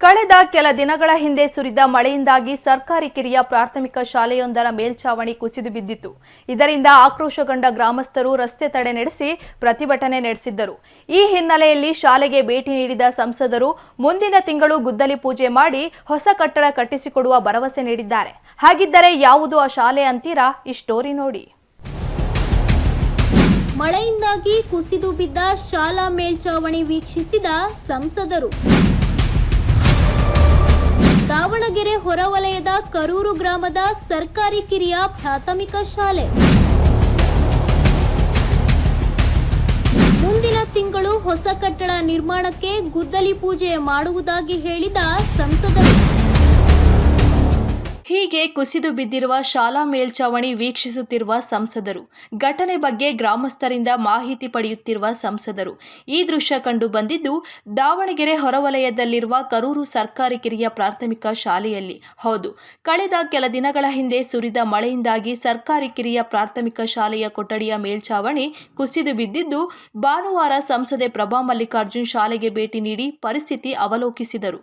ಕಳೆದ ಕೆಲ ದಿನಗಳ ಹಿಂದೆ ಸುರಿದ ಮಳೆಯಿಂದಾಗಿ ಸರ್ಕಾರಿ ಕಿರಿಯ ಪ್ರಾಥಮಿಕ ಶಾಲೆಯೊಂದರ ಮೇಲ್ಛಾವಣಿ ಕುಸಿದು ಬಿದ್ದಿತ್ತು. ಇದರಿಂದ ಆಕ್ರೋಶಗೊಂಡ ಗ್ರಾಮಸ್ಥರು ರಸ್ತೆ ತಡೆ ನಡೆಸಿ ಪ್ರತಿಭಟನೆ ನಡೆಸಿದ್ದರು. ಈ ಹಿನ್ನೆಲೆಯಲ್ಲಿ ಶಾಲೆಗೆ ಭೇಟಿ ನೀಡಿದ ಸಂಸದರು ಮುಂದಿನ ತಿಂಗಳು ಗುದ್ದಲಿ ಪೂಜೆ ಮಾಡಿ ಹೊಸ ಕಟ್ಟಡ ಕಟ್ಟಿಸಿಕೊಡುವ ಭರವಸೆ ನೀಡಿದ್ದಾರೆ. ಹಾಗಿದ್ದರೆ ಯಾವುದು ಆ ಶಾಲೆ ಅಂತೀರಾ? ಈ ಸ್ಟೋರಿ ನೋಡಿ. ಮಳೆಯಿಂದಾಗಿ ಕುಸಿದು ಬಿದ್ದ ಶಾಲಾ ಮೇಲ್ಛಾವಣಿ ವೀಕ್ಷಿಸಿದ ಸಂಸದರು. ದಾವಣಗೆರೆ ಹೊರವಲಯದ ಕರೂರು ಗ್ರಾಮದ ಸರ್ಕಾರಿ ಕಿರಿಯ ಪ್ರಾಥಮಿಕ ಶಾಲೆ ಮುಂದಿನ ತಿಂಗಳು ಹೊಸ ಕಟ್ಟಡ ನಿರ್ಮಾಣಕ್ಕೆ ಗುದ್ದಲಿ ಪೂಜೆ ಮಾಡುವುದಾಗಿ ಹೇಳಿದ ಸಂಸದರು. ಹೀಗೆ ಕುಸಿದು ಬಿದ್ದಿರುವ ಶಾಲಾ ಮೇಲ್ಛಾವಣಿ ವೀಕ್ಷಿಸುತ್ತಿರುವ ಸಂಸದರು, ಘಟನೆ ಬಗ್ಗೆ ಗ್ರಾಮಸ್ಥರಿಂದ ಮಾಹಿತಿ ಪಡೆಯುತ್ತಿರುವ ಸಂಸದರು. ಈ ದೃಶ್ಯ ಕಂಡು ಬಂದಿದ್ದು ದಾವಣಗೆರೆ ಹೊರವಲಯದಲ್ಲಿರುವ ಕರೂರು ಸರ್ಕಾರಿ ಕಿರಿಯ ಪ್ರಾಥಮಿಕ ಶಾಲೆಯಲ್ಲಿ. ಹೌದು, ಕಳೆದ ಕೆಲ ದಿನಗಳ ಹಿಂದೆ ಸುರಿದ ಮಳೆಯಿಂದಾಗಿ ಸರ್ಕಾರಿ ಕಿರಿಯ ಪ್ರಾಥಮಿಕ ಶಾಲೆಯ ಕೊಠಡಿಯ ಮೇಲ್ಛಾವಣಿ ಕುಸಿದು ಬಿದ್ದಿದ್ದು, ಭಾನುವಾರ ಸಂಸದೆ ಪ್ರಭಾ ಮಲ್ಲಿಕಾರ್ಜುನ್ ಶಾಲೆಗೆ ಭೇಟಿ ನೀಡಿ ಪರಿಸ್ಥಿತಿ ಅವಲೋಕಿಸಿದರು.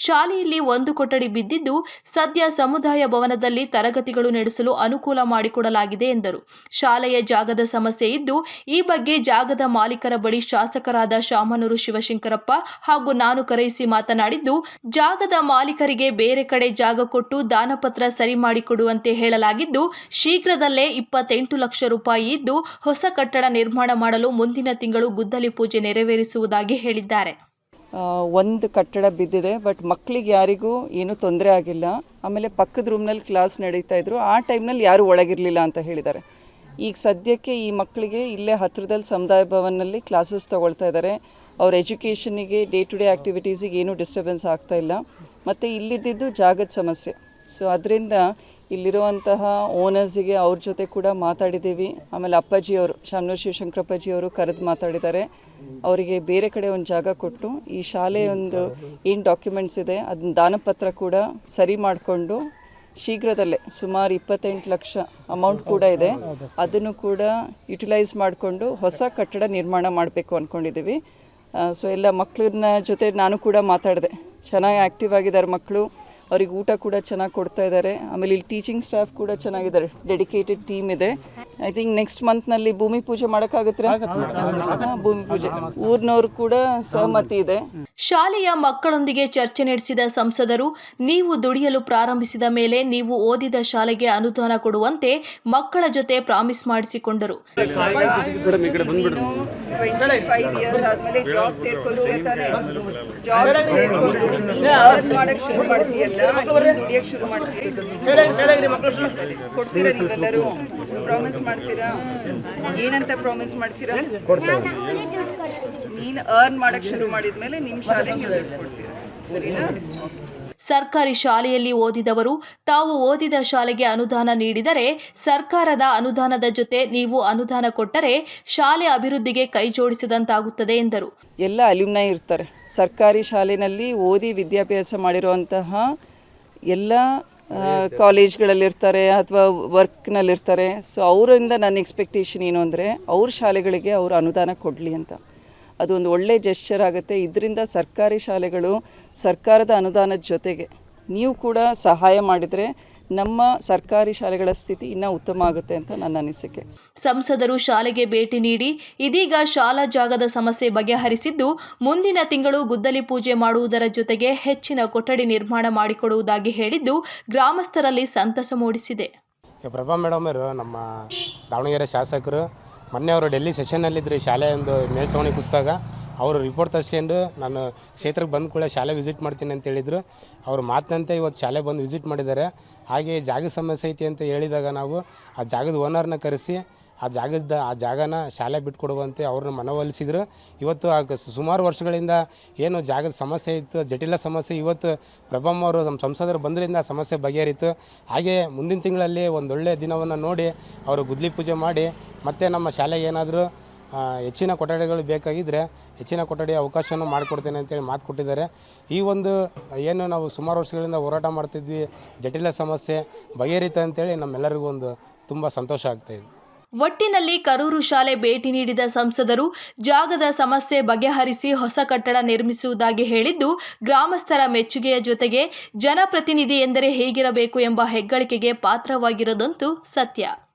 ಶಾಲೆಯಲ್ಲಿ ಒಂದು ಕೊಠಡಿ ಬಿದ್ದಿದ್ದು, ಸದ್ಯ ಸಮುದಾಯ ಭವನದಲ್ಲಿ ತರಗತಿಗಳು ನಡೆಸಲು ಅನುಕೂಲ ಮಾಡಿಕೊಡಲಾಗಿದೆ ಎಂದರು. ಶಾಲೆಯ ಜಾಗದ ಸಮಸ್ಯೆ ಇದ್ದು, ಈ ಬಗ್ಗೆ ಜಾಗದ ಮಾಲೀಕರ ಬಳಿ ಶಾಸಕರಾದ ಶಾಮನೂರು ಶಿವಶಂಕರಪ್ಪ ಹಾಗೂ ನಾನು ಕರೆಯಿಸಿ ಮಾತನಾಡಿದ್ದು, ಜಾಗದ ಮಾಲೀಕರಿಗೆ ಬೇರೆ ಕಡೆ ಜಾಗ ಕೊಟ್ಟು ದಾನಪತ್ರ ಸರಿ ಮಾಡಿಕೊಡುವಂತೆ ಹೇಳಲಾಗಿದ್ದು, ಶೀಘ್ರದಲ್ಲೇ 28 ಲಕ್ಷ ರೂಪಾಯಿ ಇದ್ದು ಹೊಸ ಕಟ್ಟಡ ನಿರ್ಮಾಣ ಮಾಡಲು ಮುಂದಿನ ತಿಂಗಳು ಗುದ್ದಲಿ ಪೂಜೆ ನೆರವೇರಿಸುವುದಾಗಿ ಹೇಳಿದ್ದಾರೆ. ಒಂದು ಕಟ್ಟಡ ಬಿದ್ದಿದೆ, ಬಟ್ ಮಕ್ಕಳಿಗೆ ಯಾರಿಗೂ ಏನೂ ತೊಂದರೆ ಆಗಿಲ್ಲ. ಆಮೇಲೆ ಪಕ್ಕದ ರೂಮ್ನಲ್ಲಿ ಕ್ಲಾಸ್ ನಡೀತಾ ಇದ್ರು, ಆ ಟೈಮ್ನಲ್ಲಿ ಯಾರೂ ಒಳಗಿರಲಿಲ್ಲ ಅಂತ ಹೇಳಿದ್ದಾರೆ. ಈಗ ಸದ್ಯಕ್ಕೆ ಈ ಮಕ್ಕಳಿಗೆ ಇಲ್ಲೇ ಹತ್ತಿರದಲ್ಲಿ ಸಮುದಾಯ ಭವನಲ್ಲಿ ಕ್ಲಾಸಸ್ ತೊಗೊಳ್ತಾ ಇದ್ದಾರೆ. ಅವ್ರ ಎಜುಕೇಷನಿಗೆ ಡೇ ಟು ಡೇ ಆ್ಯಕ್ಟಿವಿಟೀಸಿಗೆ ಏನೂ ಡಿಸ್ಟರ್ಬೆನ್ಸ್ ಆಗ್ತಾಯಿಲ್ಲ. ಮತ್ತು ಇಲ್ಲಿದ್ದು ಜಾಗದ ಸಮಸ್ಯೆ. ಸೊ ಅದರಿಂದ ಇಲ್ಲಿರುವಂತಹ ಓನರ್ಸಿಗೆ ಅವ್ರ ಜೊತೆ ಕೂಡ ಮಾತಾಡಿದ್ದೀವಿ. ಆಮೇಲೆ ಅಪ್ಪಾಜಿಯವರು, ಶಾಮನೂರು ಶಿವಶಂಕರಪ್ಪಾಜಿಯವರು ಕರೆದು ಮಾತಾಡಿದ್ದಾರೆ. ಅವರಿಗೆ ಬೇರೆ ಕಡೆ ಒಂದು ಜಾಗ ಕೊಟ್ಟು ಈ ಶಾಲೆ ಒಂದು ಏನು ಡಾಕ್ಯುಮೆಂಟ್ಸ್ ಇದೆ ಅದನ್ನ ದಾನಪತ್ರ ಕೂಡ ಸರಿ ಮಾಡಿಕೊಂಡು ಶೀಘ್ರದಲ್ಲೇ ಸುಮಾರು 28 ಲಕ್ಷ ಅಮೌಂಟ್ ಕೂಡ ಇದೆ, ಅದನ್ನು ಕೂಡ ಯುಟಿಲೈಸ್ ಮಾಡಿಕೊಂಡು ಹೊಸ ಕಟ್ಟಡ ನಿರ್ಮಾಣ ಮಾಡಬೇಕು ಅಂದ್ಕೊಂಡಿದ್ದೀವಿ. ಸೊ ಎಲ್ಲ ಮಕ್ಕಳನ್ನ ಜೊತೆ ನಾನು ಕೂಡ ಮಾತಾಡಿದೆ. ಚೆನ್ನಾಗಿ ಆ್ಯಕ್ಟಿವ್ ಆಗಿದ್ದಾರೆ ಮಕ್ಕಳು, ಅವ್ರಿಗೆ ಊಟ ಕೂಡ ಚೆನ್ನಾಗಿ ಕೊಡ್ತಾ ಇದ್ದಾರೆ. ಆಮೇಲೆ ಇಲ್ಲಿ ಟೀಚಿಂಗ್ ಸ್ಟಾಫ್ ಕೂಡ ಚೆನ್ನಾಗಿದ್ದಾರೆ, ಡೆಡಿಕೇಟೆಡ್ ಟೀಮ್ ಇದೆ. ಐ ಥಿಂಕ್ ನೆಕ್ಸ್ಟ್ ಮಂತ್ನಲ್ಲಿ ಭೂಮಿ ಪೂಜೆ ಮಾಡೋಕ್ಕಾಗುತ್ತೆ. ಭೂಮಿ ಪೂಜೆ ಊರಿನವ್ರು ಕೂಡ ಸಹಮತಿ ಇದೆ. ಶಾಲೆಯ ಮಕ್ಕಳೊಂದಿಗೆ ಚರ್ಚೆ ನಡೆಸಿದ ಸಂಸದರು, ನೀವು ದುಡಿಯಲು ಪ್ರಾರಂಭಿಸಿದ ಮೇಲೆ ನೀವು ಓದಿದ ಶಾಲೆಗೆ ಅನುದಾನ ಕೊಡುವಂತೆ ಮಕ್ಕಳ ಜೊತೆ ಪ್ರಾಮಿಸ್ ಮಾಡಿಸಿಕೊಂಡರು. ಪ್ರಾಮಿಸ್ ಮಾಡ್ತೀರಾ? ಏನಂತ ಪ್ರಾಮಿಸ್ ಮಾಡ್ತೀರಾ? ನೀನು ಅರ್ನ್ ಮಾಡಕ್ ಶುರು ಮಾಡಿದ್ಮೇಲೆ ನಿಮ್ಮ ಶಾಲೆಗೆ ಕೊಡ್ತೀರಾ, ಸರಿನಾ? ಸರ್ಕಾರಿ ಶಾಲೆಯಲ್ಲಿ ಓದಿದವರು ತಾವು ಓದಿದ ಶಾಲೆಗೆ ಅನುದಾನ ನೀಡಿದರೆ, ಸರ್ಕಾರದ ಅನುದಾನದ ಜೊತೆ ನೀವು ಅನುದಾನ ಕೊಟ್ಟರೆ ಶಾಲೆ ಅಭಿವೃದ್ಧಿಗೆ ಕೈ ಜೋಡಿಸಿದಂತಾಗುತ್ತದೆ ಎಂದರು. ಎಲ್ಲ ಅಲ್ಯುಮ್ನೈ ಇರ್ತಾರೆ ಸರ್ಕಾರಿ ಶಾಲೆಯಲ್ಲಿ ಓದಿ ವಿದ್ಯಾಭ್ಯಾಸ ಮಾಡಿರುವಂತಹ ಎಲ್ಲ ಕಾಲೇಜ್ಗಳಲ್ಲಿರ್ತಾರೆ ಅಥವಾ ವರ್ಕ್ನಲ್ಲಿರ್ತಾರೆ. ಸೊ ಅವರಿಂದ ನನ್ನ ಎಕ್ಸ್ಪೆಕ್ಟೇಷನ್ ಏನು ಅಂದರೆ ಅವ್ರ ಶಾಲೆಗಳಿಗೆ ಅವರು ಅನುದಾನ ಕೊಡಲಿ ಅಂತ. ಅದೊಂದು ಒಳ್ಳೆ ಜೆಸ್ಚರ್ ಆಗುತ್ತೆ. ಇದರಿಂದ ಸರ್ಕಾರಿ ಶಾಲೆಗಳು ಸರ್ಕಾರದ ಅನುದಾನದ ಜೊತೆಗೆ ನೀವು ಕೂಡ ಸಹಾಯ ಮಾಡಿದರೆ ನಮ್ಮ ಸರ್ಕಾರಿ ಶಾಲೆಗಳ ಸ್ಥಿತಿ ಇನ್ನೂ ಉತ್ತಮ ಆಗುತ್ತೆ ಅಂತ ನನ್ನ ಅನಿಸಿಕೆ. ಸಂಸದರು ಶಾಲೆಗೆ ಭೇಟಿ ನೀಡಿ ಇದೀಗ ಶಾಲಾ ಜಾಗದ ಸಮಸ್ಯೆ ಬಗೆಹರಿಸಿದ್ದು, ಮುಂದಿನ ತಿಂಗಳು ಗುದ್ದಲಿ ಪೂಜೆ ಮಾಡುವುದರ ಜೊತೆಗೆ ಹೆಚ್ಚಿನ ಕೊಠಡಿ ನಿರ್ಮಾಣ ಮಾಡಿಕೊಡುವುದಾಗಿ ಹೇಳಿದ್ದು ಗ್ರಾಮಸ್ಥರಲ್ಲಿ ಸಂತಸ ಮೂಡಿಸಿದೆ. ಪ್ರಭಾ ಮೇಡಮ್ ಅವರು ನಮ್ಮ ದಾವಣಗೆರೆ ಶಾಸಕರು ಮೊನ್ನೆ ಅವರು ಡೆಲ್ಲಿ ಸೆಷನ್ನಲ್ಲಿದ್ದರು. ಶಾಲೆ ಒಂದು ಮೇಲ್ಛಾವಣಿ ಕುಸಿದಾಗ ಅವರು ರಿಪೋರ್ಟ್ ತರಿಸ್ಕೊಂಡು ನಾನು ಕ್ಷೇತ್ರಕ್ಕೆ ಬಂದ ಕೂಡ ಶಾಲೆ ವಿಸಿಟ್ ಮಾಡ್ತೀನಿ ಅಂತ ಹೇಳಿದರು. ಅವ್ರ ಮಾತಿನಂತೆ ಇವತ್ತು ಶಾಲೆ ಬಂದು ವಿಸಿಟ್ ಮಾಡಿದ್ದಾರೆ. ಹಾಗೆ ಜಾಗದ ಸಮಸ್ಯೆ ಐತಿ ಅಂತ ಹೇಳಿದಾಗ ನಾವು ಆ ಜಾಗದ ಓನರ್ನ ಕರೆಸಿ ಆ ಜಾಗನ ಶಾಲೆ ಬಿಟ್ಕೊಡುವಂತೆ ಅವ್ರನ್ನ ಮನವೊಲಿಸಿದ್ರು. ಇವತ್ತು ಸುಮಾರು ವರ್ಷಗಳಿಂದ ಏನು ಜಾಗದ ಸಮಸ್ಯೆ ಇತ್ತು, ಜಟಿಲ ಸಮಸ್ಯೆ, ಇವತ್ತು ಪ್ರಭಮ್ಮ ಅವರು ನಮ್ಮ ಸಂಸದರು ಬಂದರಿಂದ ಆ ಸಮಸ್ಯೆ ಬಗೆಹರಿತು. ಹಾಗೆ ಮುಂದಿನ ತಿಂಗಳಲ್ಲಿ ಒಂದೊಳ್ಳೆಯ ದಿನವನ್ನು ನೋಡಿ ಅವರು ಗುದ್ದಲಿ ಪೂಜೆ ಮಾಡಿ ಮತ್ತೆ ನಮ್ಮ ಶಾಲೆಗೆ ಏನಾದರೂ ಹೆಚ್ಚಿನ ಕೊಠಡಿಗಳು ಬೇಕಾಗಿದ್ದರೆ ಹೆಚ್ಚಿನ ಕೊಠಡಿ ಅವಕಾಶವನ್ನು ಮಾಡಿಕೊಡ್ತೇನೆ ಅಂತೇಳಿ ಮಾತು ಕೊಟ್ಟಿದ್ದಾರೆ. ಈ ಒಂದು ಏನು ನಾವು ಸುಮಾರು ವರ್ಷಗಳಿಂದ ಹೋರಾಟ ಮಾಡ್ತಿದ್ವಿ, ಜಟಿಲ ಸಮಸ್ಯೆ ಬಗೆಹರಿತು ಅಂತೇಳಿ ನಮ್ಮೆಲ್ಲರಿಗೂ ಒಂದು ತುಂಬ ಸಂತೋಷ ಆಗ್ತಾಯಿದೆ. ಒಟ್ಟಿನಲ್ಲಿ ಕರೂರು ಶಾಲೆ ಭೇಟಿ ನೀಡಿದ ಸಂಸದರು ಜಾಗದ ಸಮಸ್ಯೆ ಬಗೆಹರಿಸಿ ಹೊಸ ಕಟ್ಟಡ ನಿರ್ಮಿಸುವುದಾಗಿ ಹೇಳಿದ್ದು ಗ್ರಾಮಸ್ಥರ ಮೆಚ್ಚುಗೆಯ ಜೊತೆಗೆ ಜನಪ್ರತಿನಿಧಿ ಎಂದರೆ ಹೇಗಿರಬೇಕು ಎಂಬ ಹೆಗ್ಗಳಿಕೆಗೆ ಪಾತ್ರವಾಗಿರೋದಂತೂ ಸತ್ಯ.